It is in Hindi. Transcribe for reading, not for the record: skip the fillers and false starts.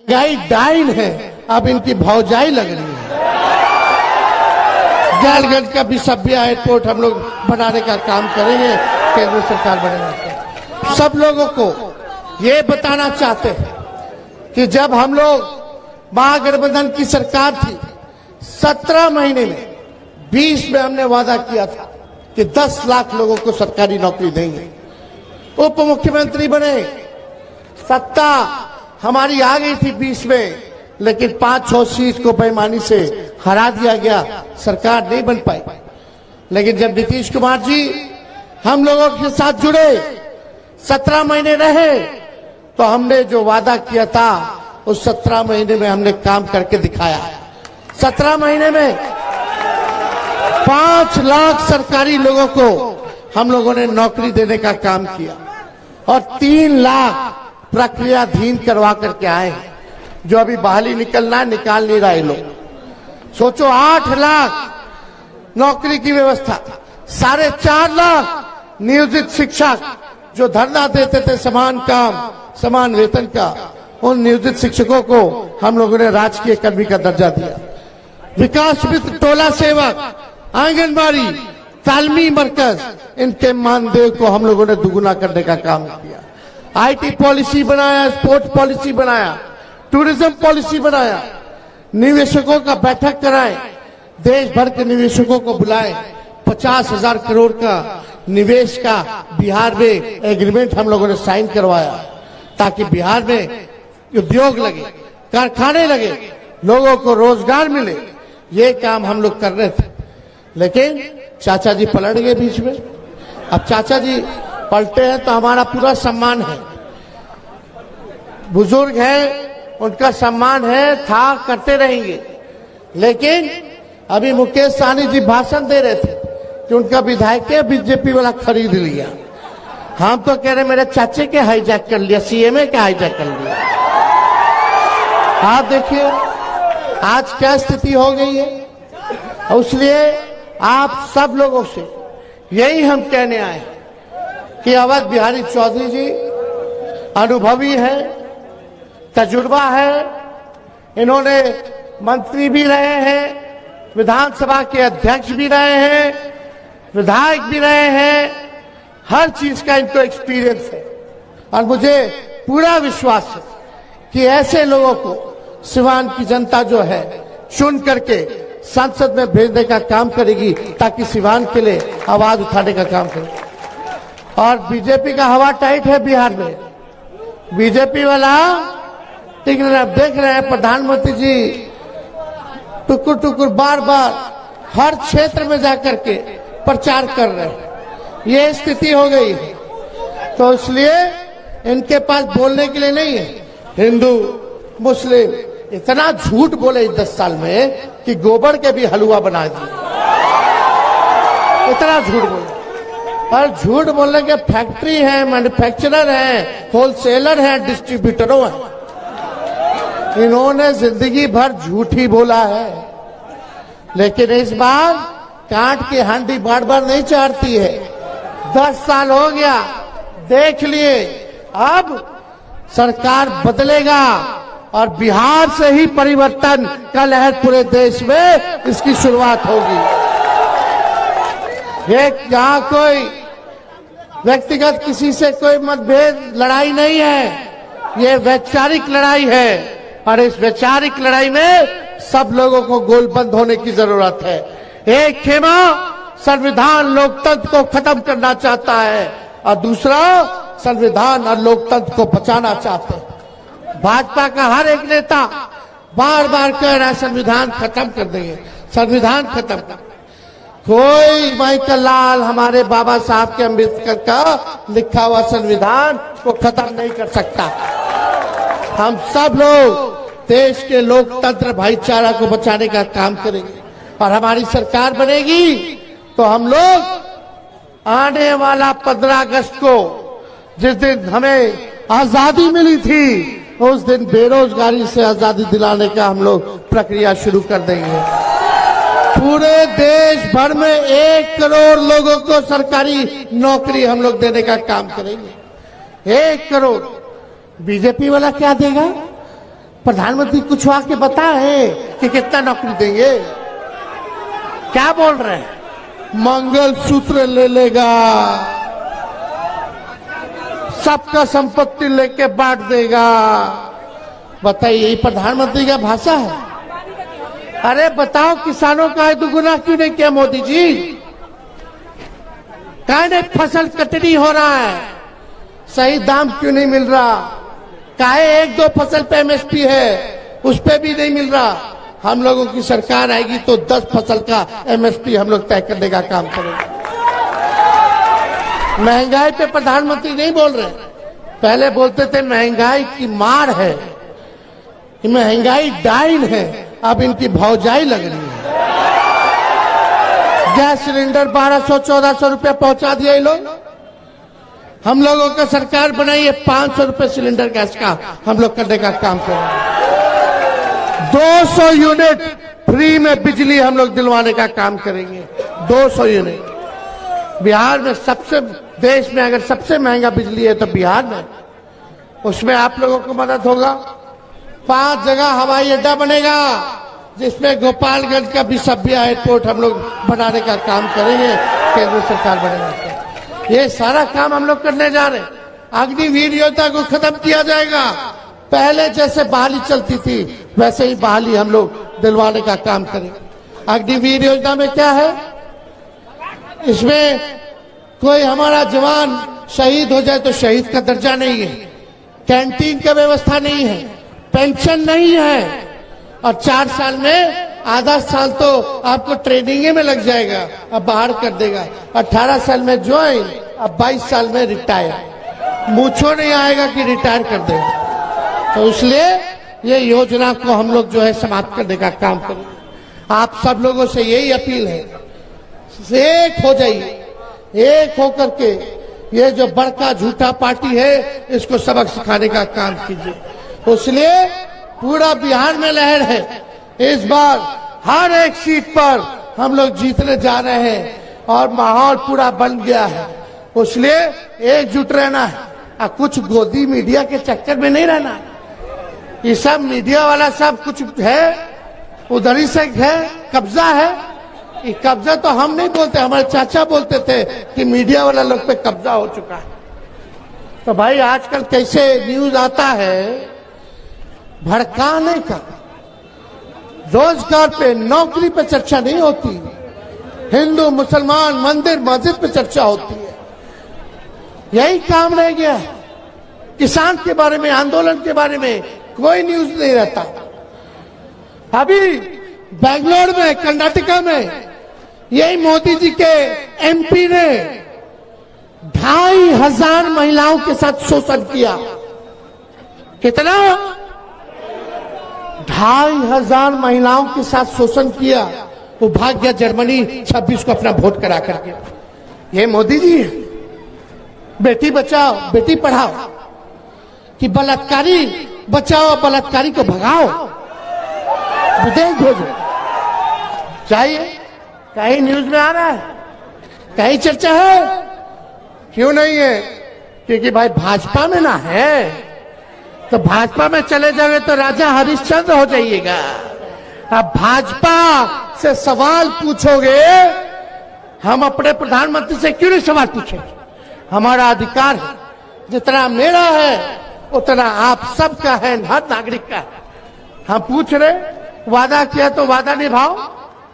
महंगाई डाइन है, अब इनकी भौजाई लग रही है। जालगंज का भी सभ्य एयरपोर्ट हम लोग बनाने का काम करेंगे, केंद्र सरकार बनाएगा। सब लोगों को ये बताना चाहते हैं कि जब हम लोग महागठबंधन की सरकार थी, 17 महीने में 20 में हमने वादा किया था कि 10 लाख लोगों को सरकारी नौकरी देंगे। उप मुख्यमंत्री बने, सत्ता हमारी आ गई थी 20 में, लेकिन 5-6 सीट को बेईमानी से हरा दिया गया, सरकार नहीं बन पाई। लेकिन जब नीतीश कुमार जी हम लोगों के साथ जुड़े, 17 महीने रहे, तो हमने जो वादा किया था उस 17 महीने में हमने काम करके दिखाया। 17 महीने में 5 लाख सरकारी लोगों को हम लोगों ने नौकरी देने का काम किया और 3 लाख प्रक्रियाधीन करवा करके आए, जो अभी बहाली निकलना निकाल नहीं रहे लोग। सोचो 8 लाख नौकरी की व्यवस्था, 4.5 लाख नियोजित शिक्षक जो धरना देते थे समान काम समान वेतन का, उन नियोजित शिक्षकों को हम लोगों ने राजकीय कर्मी का दर्जा दिया। विकास मित्र टोला सेवक, आंगनबाड़ी, तालमी मरकज, इनके मानदेय को हम लोगों ने दुगुना करने का काम किया। आईटी पॉलिसी बनाया, स्पोर्ट्स पॉलिसी बनाया, टूरिज्म पॉलिसी बनाया, निवेशकों का बैठक कराए, देश भर के निवेशकों को बुलाए, 50,000 करोड़ का निवेश का बिहार में एग्रीमेंट हम लोगों ने साइन करवाया, ताकि बिहार में उद्योग लगे, कारखाने लगे, लोगों को रोजगार मिले। ये काम हम लोग कर रहे थे, लेकिन चाचा जी पलट गए बीच में। अब चाचा जी पलटे हैं तो हमारा पूरा सम्मान है, बुजुर्ग है, उनका सम्मान है, था, करते रहेंगे। लेकिन अभी मुकेश सहनी जी भाषण दे रहे थे कि उनका विधायक बीजेपी वाला खरीद लिया। हम तो कह रहे मेरे चाचे के हाईजैक कर लिया, सीएमए के हाईजैक कर लिया। आप देखिए आज क्या स्थिति हो गई है। इसलिए आप सब लोगों से यही हम कहने आए कि अवध बिहारी चौधरी जी अनुभवी है, तजुर्बा है, इन्होंने मंत्री भी रहे हैं, विधानसभा के अध्यक्ष भी रहे हैं, विधायक भी रहे हैं, हर चीज का इनको एक्सपीरियंस है। और मुझे पूरा विश्वास है कि ऐसे लोगों को सिवान की जनता जो है चुन करके संसद में भेजने का काम करेगी, ताकि सिवान के लिए आवाज उठाने का काम करे। और बीजेपी का हवा टाइट है बिहार में, बीजेपी वाला ठीक है। आप देख रहे हैं प्रधानमंत्री जी टुकुर टुकुर बार बार हर क्षेत्र में जाकर के प्रचार कर रहे हैं, ये स्थिति हो गई है। तो इसलिए इनके पास बोलने के लिए नहीं है। हिंदू मुस्लिम इतना झूठ बोले इस 10 साल में कि गोबर के भी हलवा बना दिए, इतना झूठ बोले। और झूठ बोलने के फैक्ट्री है, मैन्युफैक्चरर है, होलसेलर है, डिस्ट्रीब्यूटरों है। इन्होंने जिंदगी भर झूठ ही बोला है, लेकिन इस बार कांट की हांडी बार बार नहीं चाहती है। 10 साल हो गया, देख लिए, अब सरकार बदलेगा और बिहार से ही परिवर्तन का लहर पूरे देश में इसकी शुरुआत होगी। यहाँ कोई व्यक्तिगत किसी से कोई मतभेद लड़ाई नहीं है, ये वैचारिक लड़ाई है। और इस वैचारिक लड़ाई में सब लोगों को गोलबंद होने की जरूरत है। एक खेमा संविधान लोकतंत्र को खत्म करना चाहता है और दूसरा संविधान और लोकतंत्र को बचाना चाहते हैं। भाजपा का हर एक नेता बार बार कह रहा है संविधान खत्म कर देंगे, संविधान खत्म कर। कोई माइकल लाल हमारे बाबा साहब के अम्बेडकर का लिखा हुआ संविधान को खत्म नहीं कर सकता। हम सब लोग देश के लोकतंत्र भाईचारा को बचाने का काम करेंगे और हमारी सरकार बनेगी तो हम लोग आने वाला 15 अगस्त को, जिस दिन हमें आजादी मिली थी, उस दिन बेरोजगारी से आजादी दिलाने का हम लोग प्रक्रिया शुरू कर देंगे। पूरे देश भर में 1 करोड़ लोगों को सरकारी नौकरी हम लोग देने का काम करेंगे। 1 करोड़। बीजेपी वाला क्या देगा? प्रधानमंत्री कुछ आके बताए कि कितना नौकरी देंगे? क्या बोल रहे हैं? मंगल सूत्र ले लेगा, सबका संपत्ति लेके बांट देगा। बताइए, यही प्रधानमंत्री का भाषा है? अरे बताओ, किसानों का दुगुना क्यों नहीं किया मोदी जी? काहे फसल कटनी हो रहा है, सही दाम क्यों नहीं मिल रहा? काहे एक दो फसल पे एमएसपी है, उस पे भी नहीं मिल रहा? हम लोगों की सरकार आएगी तो 10 फसल का एमएसपी हम लोग तय करने का काम करेंगे। महंगाई पे प्रधानमंत्री नहीं बोल रहे। पहले बोलते थे महंगाई की मार है, महंगाई डाइन है, अब इनकी भौजाई लग रही है। गैस सिलेंडर 1200-1400 रुपया पहुंचा दिया ये लोग। हम लोगों का सरकार बनाई है 500 रुपये सिलेंडर गैस का हम लोग करने का काम करेंगे। 200 यूनिट फ्री में बिजली हम लोग दिलवाने का काम करेंगे। 200 यूनिट। बिहार में सबसे, देश में अगर सबसे महंगा बिजली है तो बिहार में, उसमें आप लोगों को मदद होगा। 5 जगह हवाई अड्डा बनेगा, जिसमें गोपालगंज का भी सभ्य एयरपोर्ट हम लोग बनाने का काम करेंगे। केंद्र सरकार बनेगा, ये सारा काम हम लोग करने जा रहे हैं। अग्निवीर योजना को खत्म किया जाएगा। पहले जैसे बहाली चलती थी वैसे ही बहाली हम लोग दिलवाने का काम करेंगे। अग्निवीर योजना में क्या है? इसमें कोई हमारा जवान शहीद हो जाए तो शहीद का दर्जा नहीं है, कैंटीन का व्यवस्था नहीं है, पेंशन नहीं है, और 4 साल में आधा साल तो आपको ट्रेनिंग में लग जाएगा, अब बाहर कर देगा। 18 साल में ज्वाइन, अब 22 साल में रिटायर। मूछो नहीं आएगा कि रिटायर कर देगा। तो इसलिए ये योजना को हम लोग जो है समाप्त करने का काम करें। आप सब लोगों से यही अपील है, एक हो जाइए, एक होकर के ये जो बड़का झूठा पार्टी है इसको सबक सिखाने का काम कीजिए। इसलिए पूरा बिहार में लहर है। इस बार हर एक सीट पर हम लोग जीतने जा रहे हैं और माहौल पूरा बन गया है। इसलिए एकजुट रहना है और कुछ गोदी मीडिया के चक्कर में नहीं रहना। ये सब मीडिया वाला सब कुछ है, उधर से है, कब्जा है। ये कब्जा तो हम नहीं बोलते, हमारे चाचा बोलते थे कि मीडिया वाला लोग पे कब्जा हो चुका है। तो भाई आजकल कैसे न्यूज आता है भड़काने का, रोजगार पे, नौकरी पे चर्चा नहीं होती। हिंदू मुसलमान, मंदिर मस्जिद पे चर्चा होती है। यही काम रह गया है। किसान के बारे में, आंदोलन के बारे में कोई न्यूज नहीं रहता। अभी बेंगलोर में, कर्नाटका में यही मोदी जी के एमपी ने 2500 महिलाओं के साथ शोषण किया। कितना? 2500 महिलाओं के साथ शोषण किया। वो भाग गया जर्मनी 26 को अपना वोट करा करके। ये मोदी जी है। बेटी बचाओ बेटी पढ़ाओ कि बलात्कारी बचाओ बलात्कारी को भगाओ, विदेश भेजो। चाहिए? कहीं न्यूज में आ रहा है? कहीं चर्चा है? क्यों नहीं है? क्योंकि भाई भाजपा में ना है, तो भाजपा में चले जाओगे तो राजा हरिश्चंद्र हो जाइएगा। अब भाजपा से सवाल पूछोगे, हम अपने प्रधानमंत्री से क्यों नहीं सवाल पूछेंगे? हमारा अधिकार है, जितना मेरा है उतना आप सबका है, हर नागरिक का है। हम पूछ रहे, वादा किया तो वादा निभाओ।